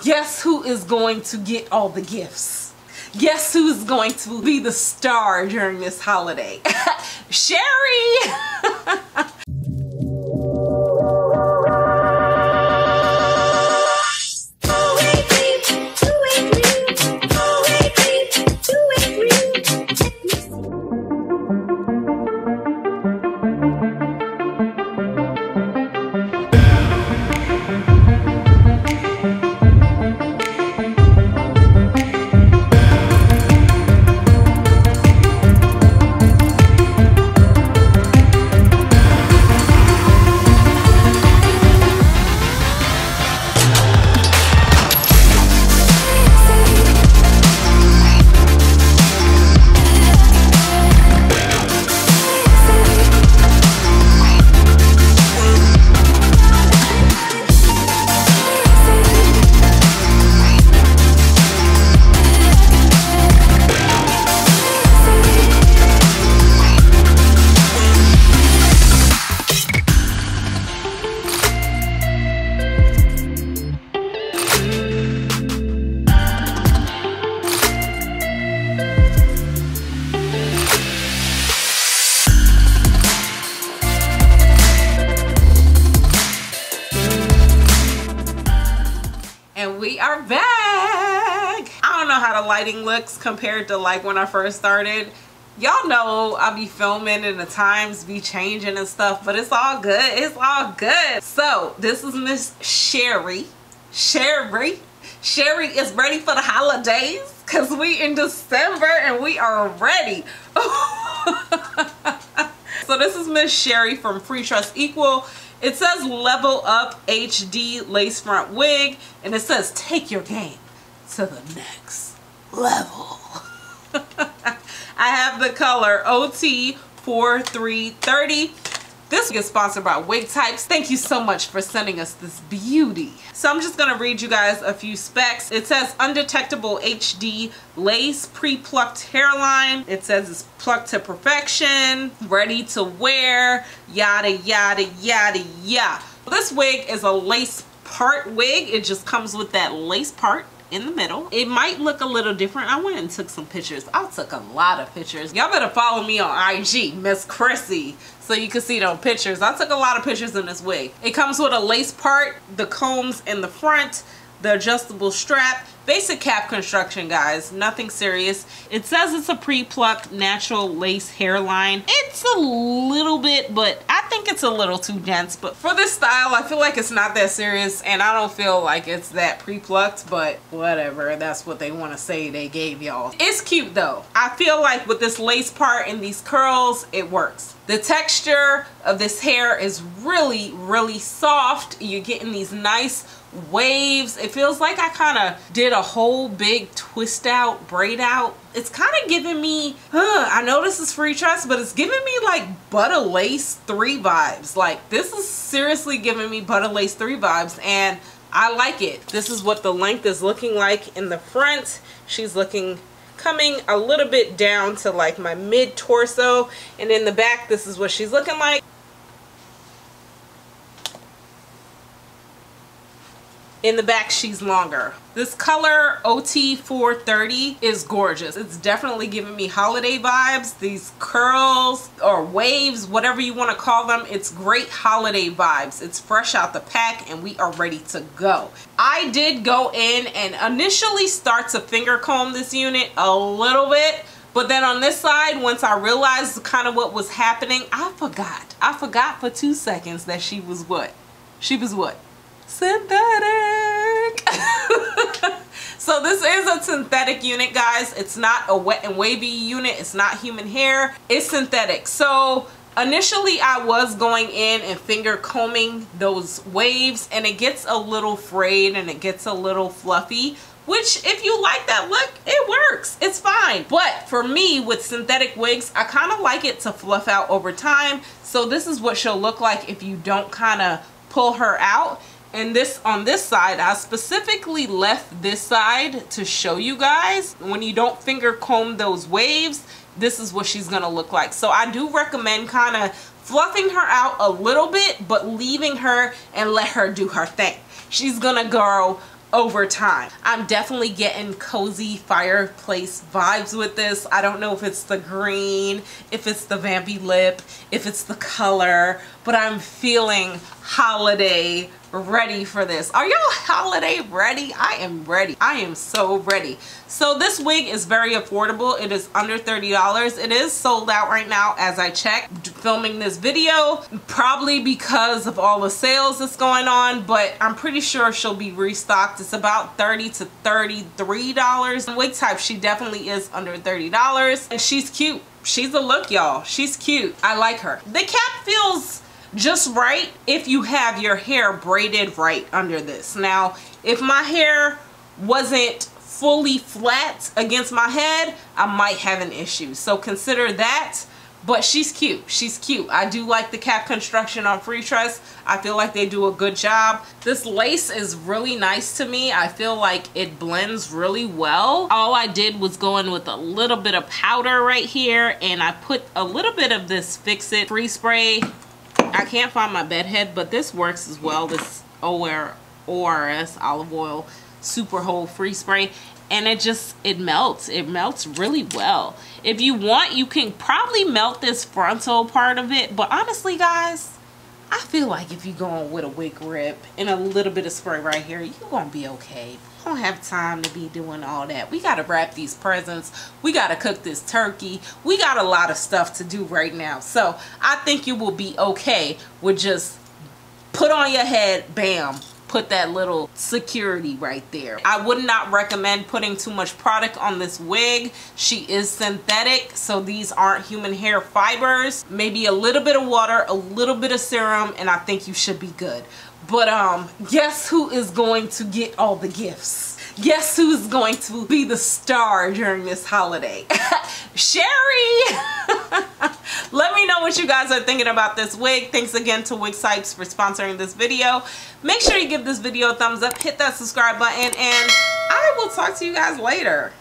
guess who is going to get all the gifts? Guess who's going to be the star during this holiday? CHERI! We are back. I don't know how the lighting looks compared to like when I first started. Y'all know I'll be filming and the times be changing and stuff, but it's all good. It's all good. So this is Miss CHERI. CHERI is ready for the holidays because we in December and we are ready. So this is Miss CHERI from Freetress Equal. It says Level Up HD Lace Front Wig, and it says take your game to the next level. I have the color OT4330. This is sponsored by WigTypes. Thank you so much for sending us this beauty. So I'm just gonna read you guys a few specs. It says undetectable HD lace, pre-plucked hairline. It says it's plucked to perfection, ready to wear, yada, yada, yada, yada. This wig is a lace part wig. It just comes with that lace part in the middle. It might look a little different. I went and took some pictures. I took a lot of pictures. Y'all better follow me on IG, Miss Khrissy, so you can see those pictures. I took a lot of pictures in this wig. It comes with a lace part, the combs in the front, the adjustable strap, basic cap construction, guys, nothing serious. It says it's a pre-plucked natural lace hairline. It's a little bit, but I think it's a little too dense. But for this style, I feel like it's not that serious, and I don't feel like it's that pre-plucked, but whatever, that's what they want to say they gave y'all. It's cute though. I feel like with this lace part and these curls, it works. The texture of this hair is really, really soft. You're getting these nice waves. It feels like I kind of did a whole big twist out, braid out. It's kind of giving me, I know this is Freetress, but it's giving me like Butta Lace 3 vibes. Like this is seriously giving me Butta Lace 3 vibes, and I like it. This is what the length is looking like in the front. She's coming a little bit down to like my mid torso, and in the back this is what she's looking like. In the back she's longer. This color OT430 is gorgeous. It's definitely giving me holiday vibes. These curls or waves, whatever you want to call them, it's great holiday vibes. It's fresh out the pack and we are ready to go. I did go in and initially start to finger comb this unit a little bit, but then on this side, once I realized kind of what was happening, I forgot for 2 seconds that she was what? She was what? Synthetic. So this is a synthetic unit, guys. It's not a wet and wavy unit. It's not human hair. It's synthetic. So initially I was going in and finger combing those waves, and it gets a little frayed and it gets a little fluffy, which if you like that look, it works. It's fine. But for me with synthetic wigs, I kind of like it to fluff out over time. So this is what she'll look like if you don't kind of pull her out. And this on this side, I specifically left this side to show you guys when you don't finger comb those waves, this is what she's gonna look like. So I do recommend kind of fluffing her out a little bit, but leaving her and let her do her thing. She's gonna grow over time. I'm definitely getting cozy fireplace vibes with this. I don't know if it's the green, if it's the vampy lip, if it's the color, but I'm feeling holiday ready for this. Are y'all holiday ready? I am ready. I am so ready. So this wig is very affordable. It is under $30. It is sold out right now as I check filming this video, probably because of all the sales that's going on, but I'm pretty sure she'll be restocked. It's about $30 to $33. In WigTypes, she definitely is under $30, and she's cute. She's a look, y'all. She's cute. I like her. The cap feels just right if you have your hair braided right under this. Now, if my hair wasn't fully flat against my head, I might have an issue. So consider that. But she's cute. She's cute. I do like the cap construction on Freetress. I feel like they do a good job. This lace is really nice to me. I feel like it blends really well. All I did was go in with a little bit of powder right here, and I put a little bit of this Fix It free spray. I can't find my bed head, but this works as well. This ORS olive oil super hold free spray, and it melts really well. If you want, you can probably melt this frontal part of it, but honestly guys, I feel like if you're going with a wig rip and a little bit of spray right here, you're gonna be okay. We don't have time to be doing all that. We gotta wrap these presents, we gotta cook this turkey, we got a lot of stuff to do right now. So I think you will be okay with just put on your head, bam, put that little security right there. I would not recommend putting too much product on this wig. She is synthetic, so these aren't human hair fibers. Maybe a little bit of water, a little bit of serum, and I think you should be good. But guess who is going to get all the gifts? Guess who's going to be the star during this holiday? CHERI! Let me know what you guys are thinking about this wig. Thanks again to WigTypes for sponsoring this video. Make sure you give this video a thumbs up, hit that subscribe button, and I will talk to you guys later.